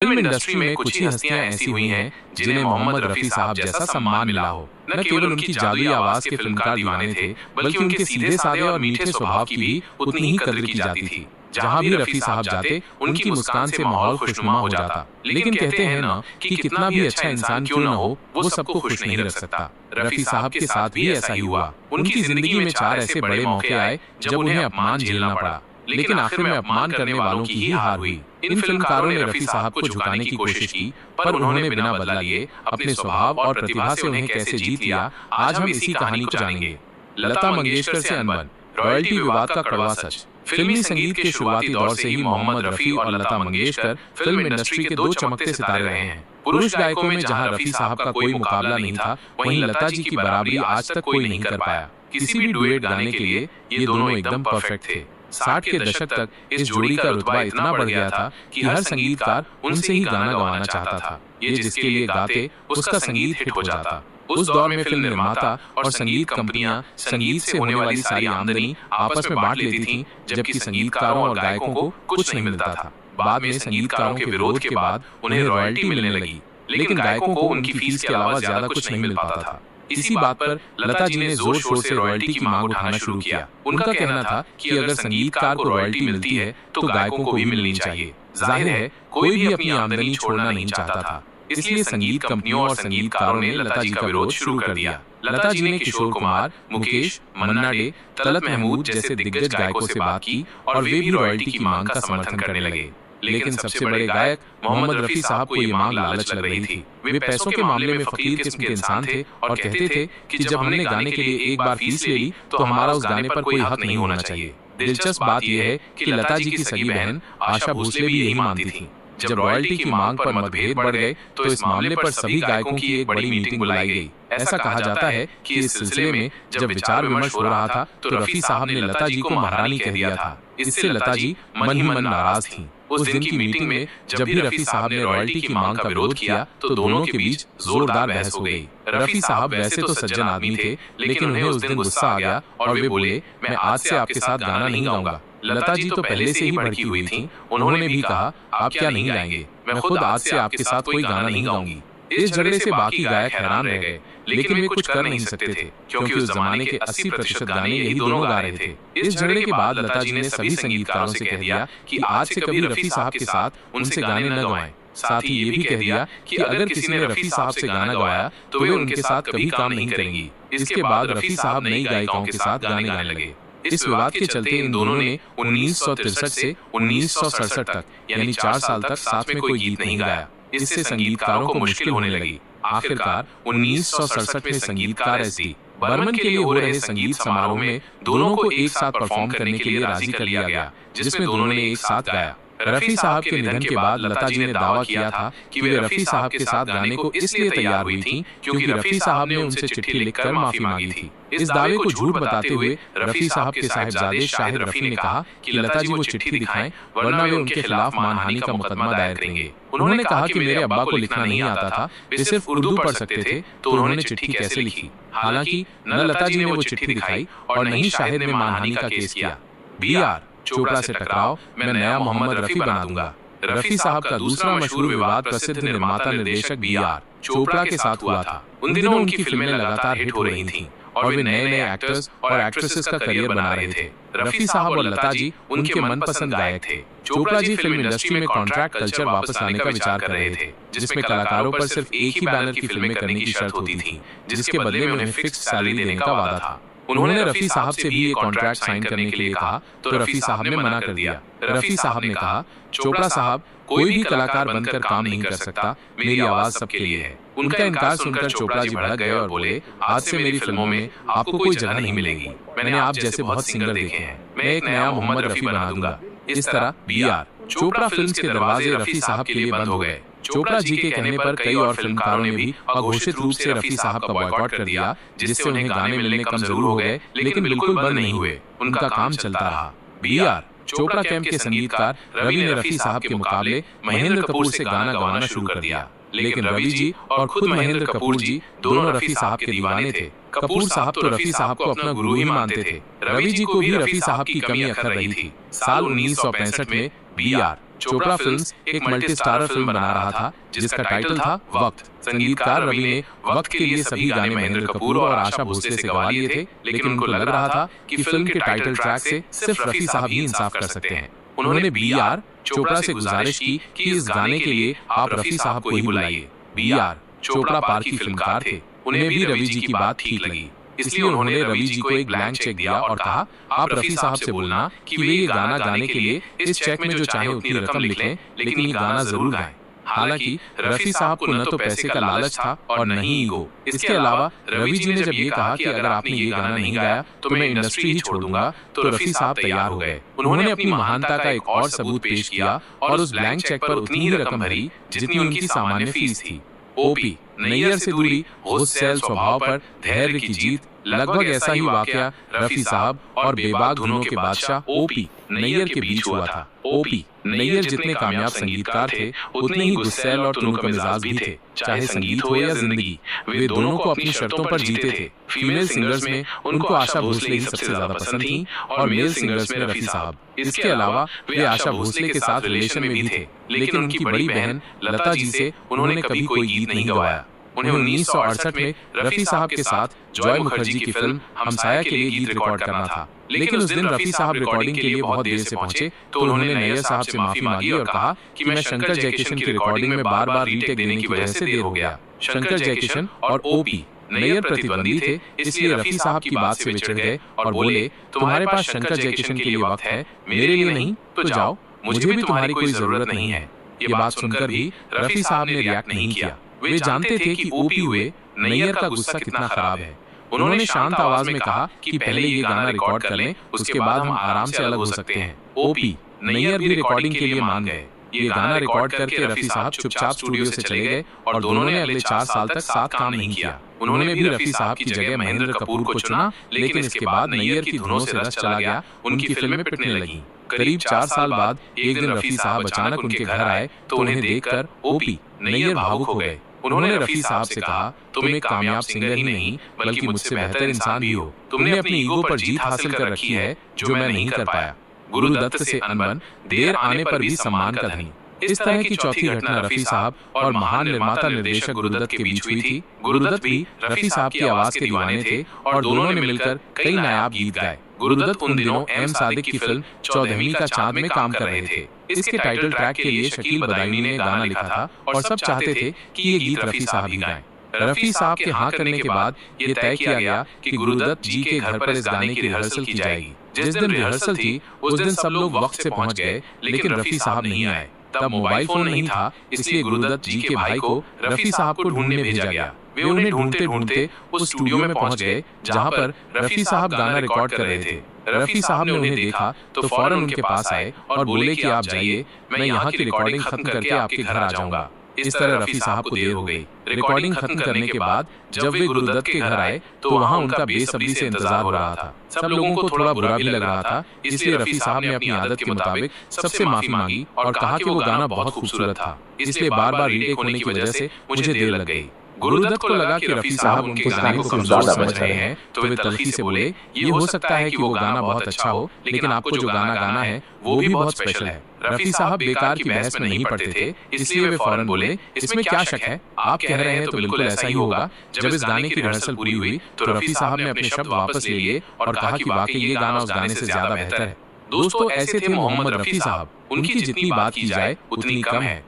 Film industry में कुछ ही हस्तियां ऐसी हुई हैं जिन्हें मोहम्मद रफी साहब जैसा सम्मान मिला हो। न केवल उनकी जादुई आवाज के फिल्मकार दीवाने थे, बल्कि उनके सीधे साधे और मीठे स्वभाव की भी उतनी ही कदर की जाती थी। जहां भी रफी साहब जाते, उनकी मुस्कान से माहौल खुशनुमा हो जाता। लेकिन कहते हैं ना कि कितना भी अच्छा इंसान क्यों ना हो, वो सबको खुश नहीं रख सकता। रफी साहब के साथ भी ऐसा ही हुआ। उनकी जिंदगी में 4 ऐसे बड़े मौके आए जब उन्हें अपमान झेलना पड़ा, लेकिन आखिर में अपमान करने वालों की ही हार हुई। इन फिल्मकारों ने रफी साहब को झुकाने की कोशिश की, पर उन्होंने बिना बदला लिए अपने स्वभाव और प्रतिभा से उन्हें कैसे जीत लिया, आज हम इसी कहानी को जानेंगे। लता मंगेशकर से अनबन, रॉयल्टी विवाद का कड़वा सच। फिल्मी संगीत के शुरुआती दौर से ही मोहम्मद रफी और लता मंगेशकर फिल्म इंडस्ट्री के 2 चमकते सितारे रहे हैं। पुरुष गायकों में जहां रफी साहब का कोई मुकाबला नहीं था, वहीं लता जी की बराबरी आज तक कोई नहीं कर पाया। किसी भी डुएट गाने के लिए ये दोनों एकदम परफेक्ट थे। 60 के दशक तक इस जोड़ी का रुतबा इतना बढ़ गया था कि हर संगीतकार उनसे ही गाना गवाना चाहता था। ये जिसके लिए गाते, उसका संगीत हिट हो जाता। उस दौर में फिल्म निर्माता और संगीत कंपनियां संगीत से होने वाली सारी आमदनी आपस में बांट लेती थीं, जबकि संगीतकारों और गायकों को कुछ नहीं मिलता था। बाद में संगीतकारों के विरोध के बाद उन्हें रॉयल्टी मिलने लगी, लेकिन गायकों को उनकी फीस के अलावा ज्यादा कुछ नहीं मिल पाता था। इसी बात पर लता जी ने जोर शोर से रॉयल्टी की मांग उठाना शुरू किया। उनका कहना था कि अगर संगीतकार को रॉयल्टी मिलती है तो गायकों को भी मिलनी चाहिए। जाहिर है, कोई भी अपनी आमदनी छोड़ना नहीं चाहता था, इसलिए संगीत कंपनियों और संगीतकारों ने लता जी का विरोध शुरू कर दिया। लता जी ने किशोर कुमार, मुकेश, मन्ना डे, तलत महमूद जैसे दिग्गज गायकों से बात की और वे भी रॉयल्टी की मांग का समर्थन करने लगे। लेकिन सबसे बड़े गायक मोहम्मद रफी साहब को ये मांग लालच लग रही थी। वे पैसों के मामले में फकीर किस्म के इंसान थे और कहते थे कि जब हमने गाने के लिए एक बार फीस ले ली तो हमारा उस गाने पर कोई हक नहीं होना चाहिए। दिलचस्प बात यह है कि लता जी की सगी बहन आशा भोसले भी यही मानती थी। जब रॉयल्टी की मांग पर मतभेद बढ़ गए तो इस मामले पर सभी गायकों की एक बड़ी मीटिंग बुलाई गई। ऐसा कहा जाता है कि इस सिलसिले में जब विचार विमर्श हो रहा था तो रफी साहब ने लता जी को महारानी कह दिया था। इससे लता जी मन ही मन नाराज थीं। उस दिन की मीटिंग में जब भी रफी साहब ने रॉयल्टी की मांग का विरोध किया तो दोनों के बीच जोरदार बहस हो गई। रफी साहब वैसे तो सज्जन आदमी थे, लेकिन उन्हें उस दिन गुस्सा आ गया और वे बोले, मैं आज से आपके साथ गाना नहीं गाऊंगा। लता जी तो पहले से ही भड़की हुई थीं। उन्होंने भी कहा, आप क्या नहीं गाएंगे, मैं खुद आज से आपके साथ कोई गाना नहीं गाऊंगी। इस झगड़े से बाकी गायक हैरान रह गए, लेकिन वे कुछ कर नहीं सकते थे क्योंकि उस जमाने के 80% गाने यही दोनों गा रहे थे। इस झगड़े के बाद लता जी ने सभी संगीतकारों से कह दिया कि आज से कभी रफी साहब के साथ उनसे गाने न गवाएं। साथ ही ये भी कह दिया कि अगर किसी ने रफी साहब से गाना गवाया तो वे उनके साथ कभी काम नहीं करेंगी। इसके बाद रफी साहब नई गायिकाओं के साथ गाने गाने लगे। इस विवाद के चलते इन दोनों ने 1963 से 1967 तक यानी 4 साल तक साथ में कोई गीत नहीं गाया। इससे संगीतकारों को मुश्किल होने लगी। आखिरकार 1967 में संगीतकार एस.डी. बर्मन के लिए हो रहे संगीत समारोह में दोनों को एक साथ परफॉर्म करने के लिए राजी कर लिया गया, जिसमें दोनों ने एक साथ गाया। रफी साहब के निधन के बाद लता जी ने दावा किया था कि वे रफी साहब के साथ गाने को इसलिए तैयार हुई थीं क्योंकि रफी साहब ने उनसे चिट्ठी लिखकर माफी मांगी थी। इस दावे को झूठ बताते हुए रफी साहब के साहिबजादे शाहिद रफी ने कहा कि लता जी वो चिट्ठी दिखाएं वरना वे उनके खिलाफ मानहानि का मुकदमा दायर करेंगे। उन्होंने कहा कि मेरे अब्बा को लिखना नहीं आता था, वे सिर्फ उर्दू पढ़ सकते थे, तो उन्होंने चिट्ठी कैसे लिखी। हालांकि न लता जी ने वो चिट्ठी दिखाई और न ही शाहिद ने मानहानि का केस किया। BR चोपड़ा से टकराव, मैं नया मोहम्मद रफी बना दूंगा। रफी साहब का दूसरा मशहूर विवाद प्रसिद्ध निर्माता निर्देशक BR चोपड़ा के साथ हुआ था। उन दिनों उनकी फिल्में लगातार हिट हो रही थीं और वे नए नए एक्टर्स और एक्ट्रेसेस का करियर बना रहे थे। रफी साहब और लता जी उनके मनपसंद गायक थे। चोपड़ा जी फिल्म इंडस्ट्री में कॉन्ट्रैक्ट कल्चर वापस लाने का विचार कर रहे थे, जिसमें कलाकारों पर सिर्फ एक ही बैनर की फिल्में करने की शर्त होती थी, जिसके बदले में उन्हें फिक्स्ड सैलरी देने का वादा था। उन्होंने रफी साहब से भी ये कॉन्ट्रैक्ट साइन करने के लिए कहा तो रफी साहब ने मना कर दिया। रफी साहब ने कहा, चोपड़ा साहब, कोई भी कलाकार बनकर काम नहीं कर सकता, मेरी आवाज सबके लिए है। उनका इनकार सुनकर चोपड़ा जी भड़क गए और बोले, आज से मेरी फिल्मों में आपको कोई जगह नहीं मिलेगी। मैंने आप जैसे बहुत सिंगर देखे हैं, मैं एक नया मोहम्मद रफी बना दूंगा। इस तरह BR चोपड़ा फिल्म्स के दरवाजे रफी साहब के लिए बंद हो गए। चोपड़ा जी के कहने पर कई और फिल्मकारों ने भी अघोषित रूप से रफी साहब का बॉयकॉट कर दिया, जिससे उन्हें गाने मिलने कम जरूर हो गए, लेकिन बिल्कुल बंद नहीं हुए। उनका काम चलता रहा। BR चोपड़ा कैंप के संगीतकार रवि ने रफी साहब के मुकाबले महेंद्र कपूर से गाना गवाना शुरू कर दिया, लेकिन रवि जी और खुद महेंद्र कपूर जी दोनों रफी साहब के दीवाने थे। कपूर साहब तो रफी साहब को अपना गुरु ही मानते थे। रवि जी को भी रफी साहब की कमी अखर रही थी। साल 1965 में BR चोपड़ा फिल्म्स एक मल्टी स्टारर फिल्म बना रहा था जिसका टाइटल था वक्त। संगीतकार रवि ने वक्त के लिए सभी गाने महेंद्र कपूर और आशा भोसले से गवा लिए थे, लेकिन उनको लग रहा था कि फिल्म के टाइटल ट्रैक से सिर्फ रफी साहब ही इंसाफ कर सकते हैं। उन्होंने बी.आर. चोपड़ा से गुजारिश की कि इस गाने के लिए आप रफी साहब को ही बुलाइए। बी.आर. चोपड़ा पार की फिल्मकार थे, उन्हें भी रवि जी की बात ठीक लगी, इसलिए उन्होंने रवि जी को एक ब्लैंक चेक दिया और कहा, आप रफी साहब से बोलना कि वे ये गाना गाने के लिए इस चेक में जो चाहे उतनी रकम लिख लें, लेकिन ये गाना जरूर गाएं। हालांकि रफी साहब को न तो पैसे का लालच था और न ही ईगो। इसके अलावा रवि जी ने जब ये कहा कि अगर आपने ये गाना नहीं गाया तो मैं इंडस्ट्री ही छोड़ दूंगा, तो रफी साहब तैयार हो गए। उन्होंने अपनी महानता का एक और सबूत पेश किया और उस ब्लैंक चेक पर उतनी ही रकम भरी जितनी उनकी सामान्य फीस थी। ओपी, नैयर से दूरी, गुस्सैल स्वभाव पर धैर्य की जीत, लगभग ऐसा ही वाकया रफी साहब और बेबाक धुनों के बादशाह ओपी नैयर के बीच हुआ था। ओपी नैयर जितने कामयाब संगीतकार थे उतने ही गुस्सैल और तुनुक मिजाज भी थे। चाहे संगीत हो या जिंदगी, वे दोनों को अपनी शर्तों पर जीते थे। फीमेल सिंगर्स में उनको आशा भोसले ही सबसे ज्यादा पसंद थी और मेल सिंगर्स में रफी साहब। इसके अलावा वे आशा भोसले के साथ रिलेशन में भी थे, लेकिन उनकी बड़ी बहन लता जी से उन्होंने कभी कोई गीत नहीं गवाया। उन्हें 1968 में रफी साहब के साथ जॉय मुखर्जी की फिल्म हमसाया के लिए गीत रिकॉर्ड करना था, लेकिन उस दिन रफी साहब रिकॉर्डिंग के लिए बहुत देर से पहुंचे, तो उन्होंने नैयर साहब से माफी मांगी और कहा कि मैं शंकर जयकिशन की रिकॉर्डिंग में बार बार रीटेक देने की वजह से देर हो गया। शंकर जयकिशन और ओपी नैयर प्रतिद्वंदी थे, इसलिए रफी साहब की बात से विचड़ गए और बोले, तुम्हारे पास शंकर जयकिशन के लिए वक्त है, मेरे लिए नहीं, तो जाओ, मुझे भी तुम्हारी कोई जरूरत नहीं है। ये बात सुनकर भी रफी साहब ने रिएक्ट नहीं किया। वे जानते थे कि ओपी हुए नैयर का गुस्सा कितना खराब है। उन्होंने शांत आवाज में कहा कि पहले ये गाना रिकॉर्ड कर लें, उसके बाद हम आराम से अलग हो सकते हैं। ओपी नैयर भी रिकॉर्डिंग के लिए मान गए। ये गाना रिकॉर्ड करके रफी साहब चुपचाप स्टूडियो से चले गए और दोनों ने अगले 4 साल तक साथ काम नहीं किया। उन्होंने भी रफी साहब की जगह महेंद्र कपूर को चुना, लेकिन इसके बाद नैयर की धुनों से रस चला गया, उनकी फिल्में पिटने लगी। करीब 4 साल बाद एक दिन रफी साहब अचानक उनके घर आए, तो उन्हें देखकर ओपी नैयर भावुक हो गए। उन्होंने रफी साहब से कहा, तुम एक कामयाब सिंगर ही नहीं बल्कि मुझसे बेहतर इंसान भी हो। तुमने अपनी ईगो पर जीत हासिल कर रखी है जो मैं नहीं कर पाया। गुरुदत्त से अनबन, देर आने पर भी सम्मान का धनी। इस तरह की चौथी घटना रफी साहब और महान निर्माता निर्देशक गुरुदत्त के बीच हुई थी। गुरुदत्त भी रफी साहब की आवाज के दीवाने थे और दोनों ने मिलकर कई नायाब गीत गाए। गुरुदत्त उन दिनों एम सादिक की फिल्म 14वीं का चांद में काम कर रहे थे। इसके टाइटल ट्रैक के लिए शकील बदायूनी ने गाना लिखा था और सब चाहते थे कि ये गीत रफी साहब ही गाएं। रफी साहब के हाँ करने के बाद ये तय किया गया कि गुरुदत्त जी के घर पर इस गाने की रिहर्सल की जाएगी। जिस दिन रिहर्सल थी उस दिन सब लोग वक्त से पहुंच गए, लेकिन रफी साहब नहीं आए। तब मोबाइल फोन नहीं था, इसलिए गुरुदत्त जी के भाई को रफी साहब को ढूंढने भेजा गया। वे उन्हें ढूंढते ढूंढते उस स्टूडियो में पहुंच गए जहां पर रफी साहब गाना रिकॉर्ड कर रहे थे। रफी साहब ने उन्हें देखा तो फौरन उनके पास आए और बोले कि आप जाइए, मैं यहाँ की रिकॉर्डिंग खत्म करके आपके घर आ जाऊंगा। इस तरह रफी साहब को देर हो गई। रिकॉर्डिंग खत्म करने के बाद जब वे गुरुदत्त के घर आए तो वहाँ उनका बेसब्री से इंतजार हो रहा था। सब लोगों को थोड़ा बुरा भी लग रहा था, इसलिए रफी साहब ने अपनी आदत के मुताबिक सबसे माफी मांगी और कहा कि वो गाना बहुत खूबसूरत था, इसलिए बार बार रीटेक होने की वजह से मुझे देर लग गई। गुरुदत्त को लगा कि रफी साहब उनके गाने को कमजोर समझ रहे हैं, तो वे तल्खी से बोले, ये हो सकता है कि वो गाना बहुत अच्छा हो, लेकिन आपको जो गाना गाना है वो भी बहुत स्पेशल है। रफी साहब बेकार की बहस में नहीं पड़ते थे, इसलिए वे फौरन बोले, इसमें क्या शक है, आप कह रहे हैं तो बिल्कुल ऐसा ही होगा। जब इस गाने की रिहर्सल पूरी हुई तो रफी साहब ने अपने शब्द वापस ले लिए और कहा कि वाकई ये गाना उस गाने से ज्यादा बेहतर है। दोस्तों, ऐसे थे मोहम्मद रफी साहब। उनकी जितनी बात की जाए उतनी कम है।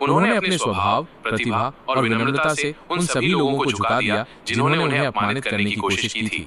उन्होंने अपने स्वभाव, प्रतिभा और विनम्रता से उन सभी लोगों को झुका दिया जिन्होंने उन्हें अपमानित करने की कोशिश की थी।